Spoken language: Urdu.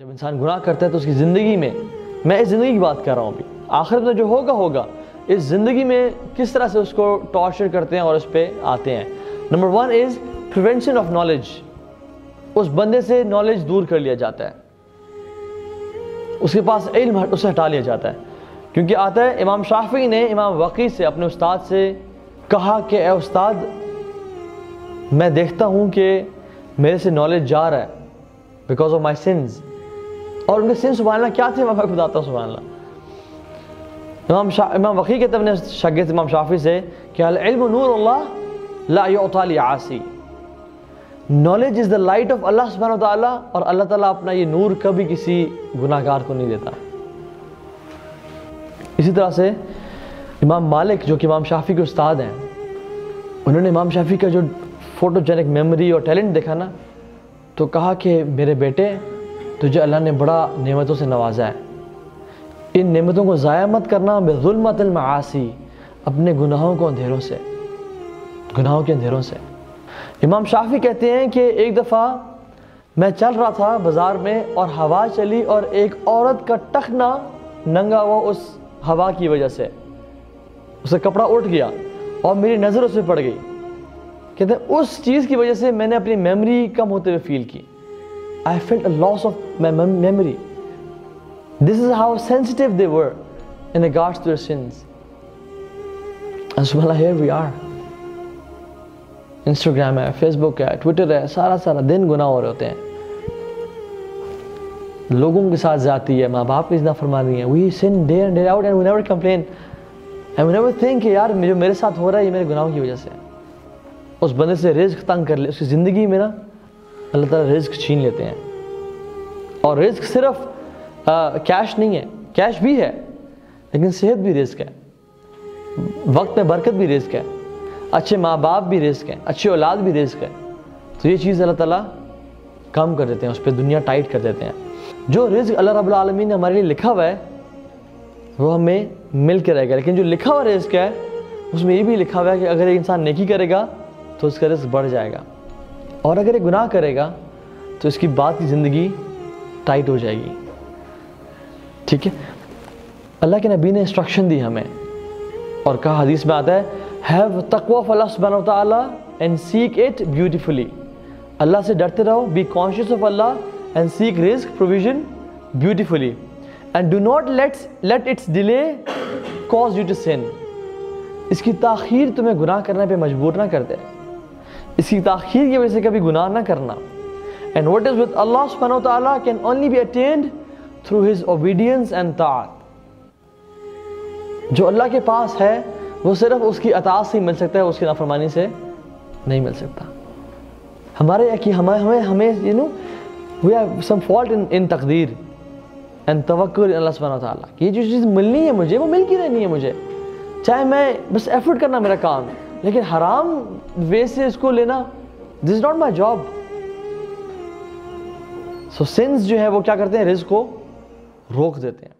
جب انسان گناہ کرتا ہے تو اس کی زندگی میں اس زندگی کی بات کر رہا ہوں ابھی، آخرت میں جو ہوگا اس زندگی میں کس طرح سے اس کو ٹارچر کرتے ہیں اور اس پہ آتے ہیں۔ Number 1 is prevention of knowledge, اس بندے سے نالج دور کر لیا جاتا ہے، اس کے پاس علم اسے ہٹا لیا جاتا ہے، کیونکہ آتا ہے امام شافعی نے امام وقی سے اپنے استاد سے کہا کہ اے استاد میں دیکھتا ہوں کہ میرے سے نالج جا رہا ہے بیکاز آف مائی سنز، اور ان کے سنز سبحان اللہ کیا تھے میں آپ کو بتاتا ہوں سبحان اللہ۔ امام وقی کہتے ہیں اپنے شاگرد امام شافعی سے کہ العلم نور اللہ لا یعطی لعاصی، knowledge is the light of اللہ سبحانہ وتعالیٰ، اور اللہ تعالیٰ اپنا یہ نور کبھی کسی گناہ گار کو نہیں دیتا۔ اسی طرح سے امام مالک جو کہ امام شافعی کے استاد ہیں، انہوں نے امام شافعی کا جو فوٹوجینک میموری اور ٹیلنٹ دیکھا نا، تو کہا کہ میرے بیٹے تجھے اللہ نے بڑا نعمتوں سے نوازا ہے، ان نعمتوں کو ضائع مت کرنا بظلمت المعاصی، اپنے گناہوں کے اندھیروں سے۔ امام شافعی کہتے ہیں کہ ایک دفعہ میں چل رہا تھا بازار میں اور ہوا چلی اور ایک عورت کا ٹخنا ننگا ہوا اس ہوا کی وجہ سے، اس کا کپڑا اٹھ گیا اور میری نظر اس پہ پڑ گئی۔ کہتے ہیں اس چیز کی وجہ سے میں نے اپنی میموری کم ہوتے ہوئے فیل کی، I felt a loss of my memory. This is how sensitive they were in regards to their sins. And subhanallah, here we are. Instagram ہے، Facebook ہے، Twitter ہے، سارا دن گناہ ہو رہے ہوتے ہیں، لوگوں کے ساتھ زیادتی ہے، ماں باپ کی نافرمانی ہے۔ We sin day in day out and we never complain and we never think کہ یار جو میرے ساتھ ہو رہا ہے یہ میرے گناہوں کی وجہ سے۔ اس بندے سے رزق تنگ کر لے، اس کی زندگی میں نا اللہ تعالیٰ رزق چھین لیتے ہیں، اور رزق صرف کیش نہیں ہے، کیش بھی ہے لیکن صحت بھی رزق ہے، وقت میں برکت بھی رزق ہے، اچھے ماں باپ بھی رزق ہے، اچھی اولاد بھی رزق ہے۔ تو یہ چیز اللہ تعالیٰ کم کر دیتے ہیں، اس پہ دنیا ٹائٹ کر دیتے ہیں۔ جو رزق اللہ رب العالمین نے ہمارے لیے لکھا ہوا ہے وہ ہمیں مل کے رہے گا، لیکن جو لکھا ہوا رزق ہے اس میں یہ بھی لکھا ہوا ہے کہ اگر ایک انسان نیکی کرے گا تو اس کا رزق بڑھ جائے گا، اور اگر یہ گناہ کرے گا تو اس کی بعد کی زندگی ٹائٹ ہو جائے گی۔ ٹھیک ہے، اللہ کے نبی نے انسٹرکشن دی ہمیں اور کہا، حدیث میں آتا ہے have taqwa of Allah subhanahu wa ta'ala and seek it beautifully، اللہ سے ڈرتے رہو، be conscious of Allah and seek rizq provision beautifully and do not let its delay cause you to sin، اس کی تاخیر تمہیں گناہ کرنے پہ مجبور نہ کر دے، اس کی تاخیر کی وجہ سے کبھی گناہ نہ کرنا۔ And what is with Allah subhanahu wa ta'ala can only be attained through His obedience and ta'at، جو اللہ کے پاس ہے وہ صرف اس کی اطاعت سے ہی مل سکتا ہے، اس کی نافرمانی سے نہیں مل سکتا۔ ہمارے ہمیں we have some fault in تقدیر and توکل اللہ سبحانہ wa ta'ala، کہ یہ جو چیز ملنی ہے مجھے وہ مل کی رہنی ہے مجھے، چاہے میں بس ایفرٹ کرنا میرا کام، لیکن حرام وے سے اس کو لینا this is not my job۔ So sons جو ہے وہ کیا کرتے ہیں، رزق کو روک دیتے ہیں۔